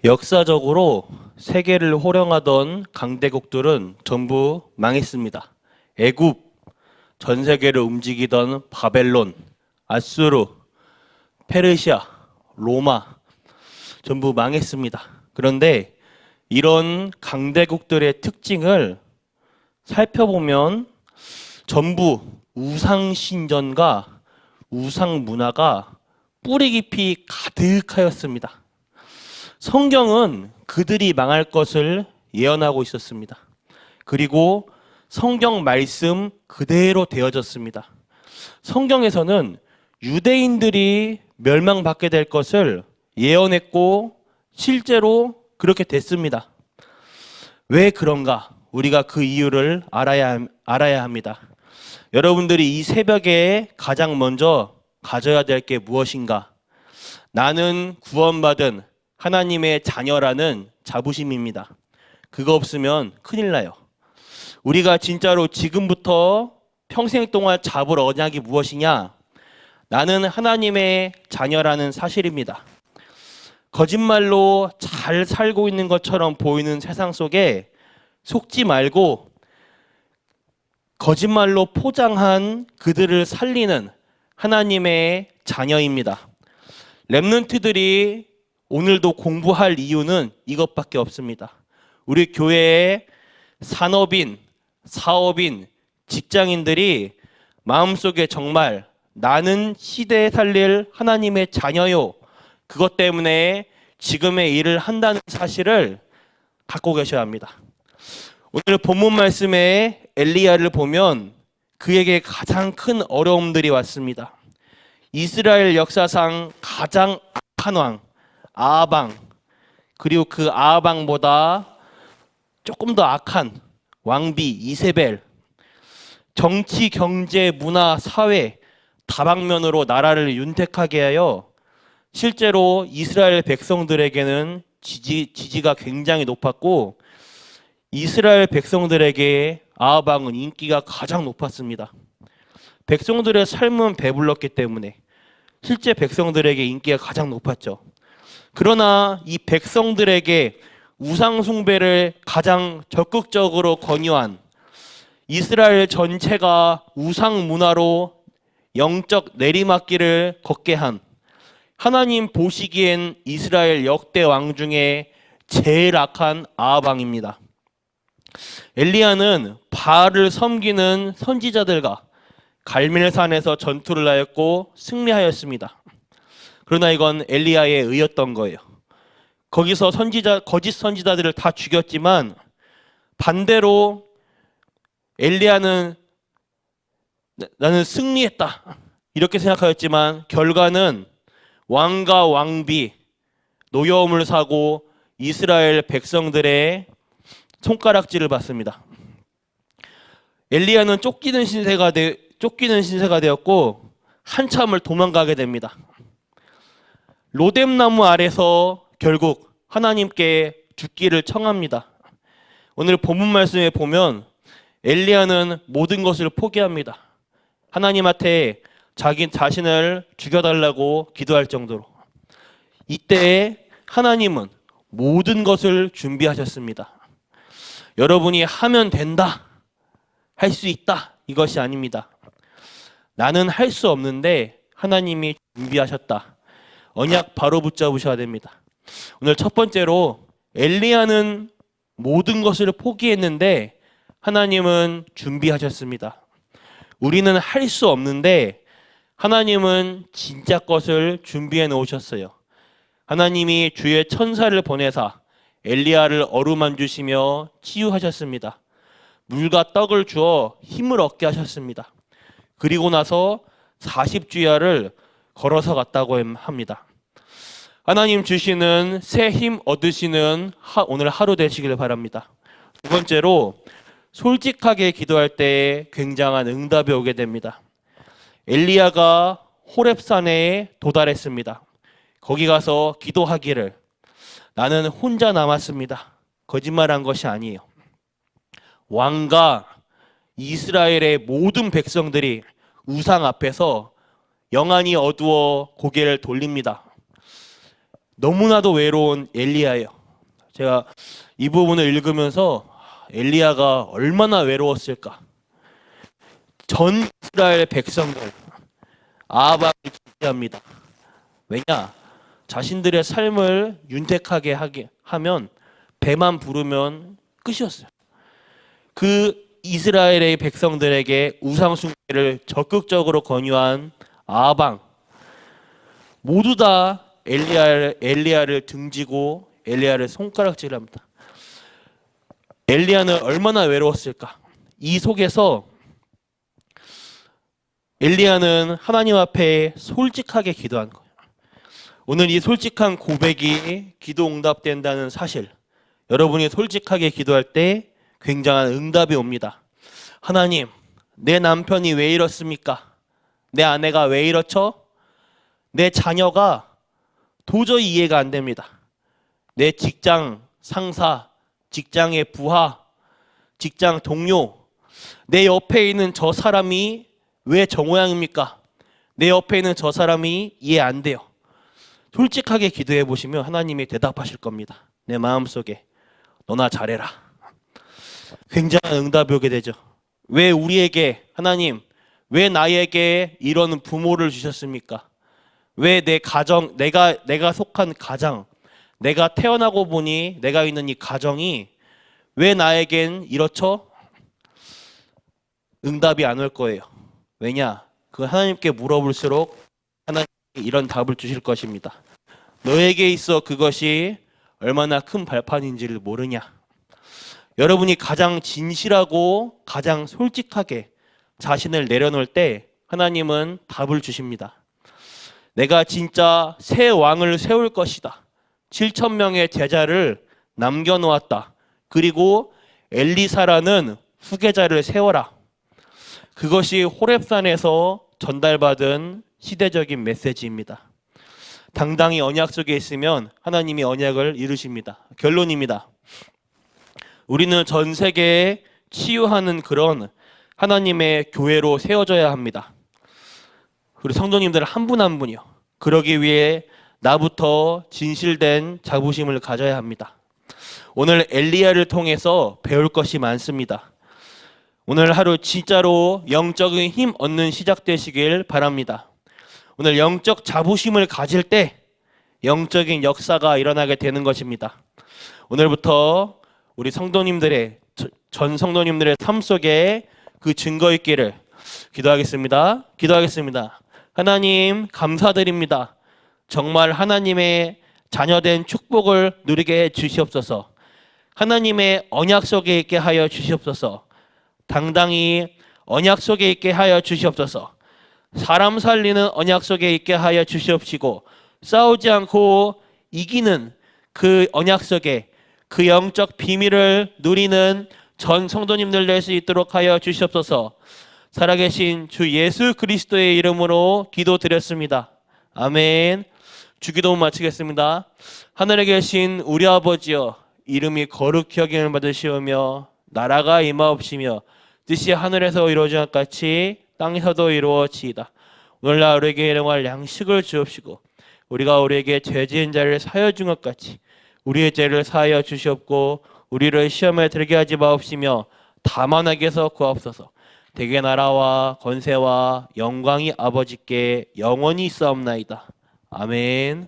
역사적으로 세계를 호령하던 강대국들은 전부 망했습니다. 애굽, 전 세계를 움직이던 바벨론, 아수르, 페르시아, 로마 전부 망했습니다. 그런데 이런 강대국들의 특징을 살펴보면 전부 우상신전과 우상문화가 뿌리 깊이 가득하였습니다. 성경은 그들이 망할 것을 예언하고 있었습니다. 그리고 성경 말씀 그대로 되어졌습니다. 성경에서는 유대인들이 멸망받게 될 것을 예언했고 실제로 그렇게 됐습니다. 왜 그런가? 우리가 그 이유를 알아야 합니다. 여러분들이 이 새벽에 가장 먼저 가져야 될 게 무엇인가? 나는 구원받은 하나님의 자녀라는 자부심입니다. 그거 없으면 큰일 나요. 우리가 진짜로 지금부터 평생 동안 잡을 언약이 무엇이냐? 나는 하나님의 자녀라는 사실입니다. 거짓말로 잘 살고 있는 것처럼 보이는 세상 속에 속지 말고 거짓말로 포장한 그들을 살리는 하나님의 자녀입니다. 렘넌트들이 오늘도 공부할 이유는 이것밖에 없습니다. 우리 교회의 산업인, 사업인, 직장인들이 마음속에 정말 나는 시대에 살릴 하나님의 자녀요. 그것 때문에 지금의 일을 한다는 사실을 갖고 계셔야 합니다. 오늘 본문 말씀에 엘리야를 보면 그에게 가장 큰 어려움들이 왔습니다. 이스라엘 역사상 가장 악한 왕, 아하방, 그리고 그 아하방보다 조금 더 악한 왕비 이세벨, 정치, 경제, 문화, 사회 다방면으로 나라를 윤택하게 하여 실제로 이스라엘 백성들에게는 지지가 굉장히 높았고 이스라엘 백성들에게 아하방은 인기가 가장 높았습니다. 백성들의 삶은 배불렀기 때문에 실제 백성들에게 인기가 가장 높았죠. 그러나 이 백성들에게 우상 숭배를 가장 적극적으로 권유한 이스라엘 전체가 우상 문화로 영적 내리막길을 걷게 한 하나님 보시기엔 이스라엘 역대 왕 중에 제일 악한 아하방입니다. 엘리야는 바알을 섬기는 선지자들과 갈멜산에서 전투를 하였고 승리하였습니다. 그러나 이건 엘리야의 의였던 거예요. 거기서 거짓 선지자들을 다 죽였지만 반대로 엘리야는 나는 승리했다 이렇게 생각하였지만 결과는 왕과 왕비 노여움을 사고 이스라엘 백성들의 손가락질을 받습니다. 엘리야는 쫓기는 신세가 되었고 한참을 도망가게 됩니다. 로뎀나무 아래서 결국 하나님께 죽기를 청합니다. 오늘 본문 말씀에 보면 엘리야는 모든 것을 포기합니다. 하나님한테 자기 자신을 죽여달라고 기도할 정도로. 이때 하나님은 모든 것을 준비하셨습니다. 여러분이 하면 된다, 할 수 있다 이것이 아닙니다. 나는 할 수 없는데 하나님이 준비하셨다. 언약 바로 붙잡으셔야 됩니다. 오늘 첫 번째로 엘리야는 모든 것을 포기했는데 하나님은 준비하셨습니다. 우리는 할 수 없는데 하나님은 진짜 것을 준비해 놓으셨어요. 하나님이 주의 천사를 보내사 엘리야를 어루만주시며 치유하셨습니다. 물과 떡을 주어 힘을 얻게 하셨습니다. 그리고 나서 40주야를 걸어서 갔다고 합니다. 하나님 주시는 새 힘 얻으시는 오늘 하루 되시길 바랍니다. 두 번째로 솔직하게 기도할 때 굉장한 응답이 오게 됩니다. 엘리야가 호렙산에 도달했습니다. 거기 가서 기도하기를 나는 혼자 남았습니다. 거짓말한 것이 아니에요. 왕과 이스라엘의 모든 백성들이 우상 앞에서 영안이 어두워 고개를 돌립니다. 너무나도 외로운 엘리야예요. 제가 이 부분을 읽으면서 엘리야가 얼마나 외로웠을까. 전 이스라엘 백성들 아합을 지지합니다. 왜냐? 자신들의 삶을 윤택하게 하면 배만 부르면 끝이었어요. 그 이스라엘의 백성들에게 우상 숭배를 적극적으로 권유한 아합 모두 다 엘리야를 등지고 엘리야를 손가락질합니다. 엘리야는 얼마나 외로웠을까? 이 속에서 엘리야는 하나님 앞에 솔직하게 기도한 거예요. 오늘 이 솔직한 고백이 기도 응답된다는 사실, 여러분이 솔직하게 기도할 때 굉장한 응답이 옵니다. 하나님, 내 남편이 왜 이렇습니까? 내 아내가 왜 이렇죠? 내 자녀가 도저히 이해가 안 됩니다. 내 직장 상사, 직장의 부하, 직장 동료, 내 옆에 있는 저 사람이 왜 저 모양입니까? 내 옆에 있는 저 사람이 이해 안 돼요. 솔직하게 기도해 보시면 하나님이 대답하실 겁니다. 내 마음속에 너나 잘해라. 굉장한 응답이 오게 되죠. 왜 우리에게, 하나님, 왜 나에게 이런 부모를 주셨습니까? 왜 내 가정, 내가 속한 가정, 내가 태어나고 보니 내가 있는 이 가정이 왜 나에겐 이렇죠? 응답이 안 올 거예요. 왜냐? 그 하나님께 물어볼수록 하나님께 이런 답을 주실 것입니다. 너에게 있어 그것이 얼마나 큰 발판인지를 모르냐? 여러분이 가장 진실하고 가장 솔직하게 자신을 내려놓을 때 하나님은 답을 주십니다. 내가 진짜 새 왕을 세울 것이다. 7,000명의 제자를 남겨놓았다. 그리고 엘리사라는 후계자를 세워라. 그것이 호렙산에서 전달받은 시대적인 메시지입니다. 당당히 언약 속에 있으면 하나님이 언약을 이루십니다. 결론입니다. 우리는 전 세계에 치유하는 그런 하나님의 교회로 세워져야 합니다. 우리 성도님들 한 분 한 분이요. 그러기 위해 나부터 진실된 자부심을 가져야 합니다. 오늘 엘리야를 통해서 배울 것이 많습니다. 오늘 하루 진짜로 영적인 힘 얻는 시작 되시길 바랍니다. 오늘 영적 자부심을 가질 때 영적인 역사가 일어나게 되는 것입니다. 오늘부터 우리 성도님들의, 전 성도님들의 삶 속에 그 증거 있기를 기도하겠습니다. 하나님 감사드립니다. 정말 하나님의 자녀된 축복을 누리게 해 주시옵소서. 하나님의 언약 속에 있게 하여 주시옵소서. 당당히 언약 속에 있게 하여 주시옵소서. 사람 살리는 언약 속에 있게 하여 주시옵시고 싸우지 않고 이기는 그 언약 속에 그 영적 비밀을 누리는 전 성도님들 될 수 있도록 하여 주시옵소서. 살아계신 주 예수 그리스도의 이름으로 기도드렸습니다. 아멘. 주기도 마치겠습니다. 하늘에 계신 우리 아버지여, 이름이 거룩히 여김을 받으시오며 나라가 임하옵시며 뜻이 하늘에서 이루어진 것 같이 땅에서도 이루어지이다. 오늘날 우리에게 일용할 양식을 주옵시고 우리가 우리에게 죄 지은 자를 사하여 준 것 같이 우리의 죄를 사하여 주시옵고 우리를 시험에 들게 하지 마옵시며 다만 악에서 구하옵소서. 대개 나라와 권세와 영광이 아버지께 영원히 있사옵나이다. 아멘.